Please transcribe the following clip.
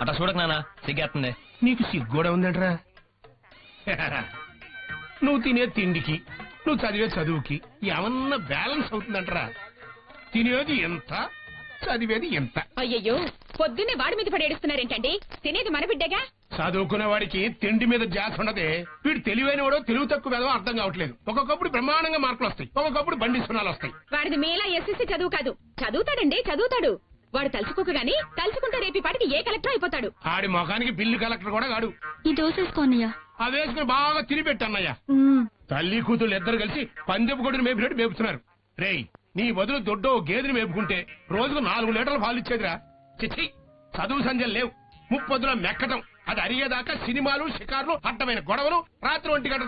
అట్లా చూడకు నాన్న, సిగ్గేస్తుంది. నీకు సిగ్గోడా ఉందంటరా? నువ్వు తినే తిండికి నువ్వు చదివే చదువుకి ఏమన్నా బ్యాలెన్స్ అవుతుందంటరా? తినేది ఎంత, చదివేది ఎంత. అయ్యయ్యో, పొద్దున్నే వాడి మీద పడి ఏడుస్తున్నారేంటండి? తినేది మన బిడ్డగా. చదువుకునే వాడికి తిండి మీద జాస్ ఉండదే. వీడు తెలివైన వాడో తెలివి తక్కువ వేదో అర్థం కావట్లేదు. ఒక్కొక్కప్పుడు బ్రహ్మాండంగా మార్కులు వస్తాయి, ఒక్కొక్కప్పుడు బండి సున్నాలు వస్తాయి. వాడిది మేలా ఎస్ఎస్సీ చదువు కాదు. చదువుతాడండి, చదువుతాడు. వాడు తలుచుకోక గాని తలుచుకుంటే రేపి పాటికి ఏ కలెక్టర్ అయిపోతాడు. ఆడి మొఖానికి బిల్లు కలెక్టర్ కూడా కాడు. ఈ దోసేసుకోనయ్యా. ఆ వేసుకుని బాగా తిని పెట్టన్నయ్యా. తల్లి కూతురు ఇద్దరు కలిసి పందెపు కొడుకుని మేపినట్టు మేపుతున్నారు. రేయ్, నీ బదులు దొడ్డో గేదెని మేపుకుంటే రోజుకు 4 లీటర్ల పాలు ఇచ్చేదిరా. చిచ్చి, చదువు సంధ్యలు లేవు. ముప్పొద్దున మెక్కటం, అది అరిగేదాకా సినిమాలు, షికార్లు, అడ్డమైన గొడవలు, రాత్రి 1 గంట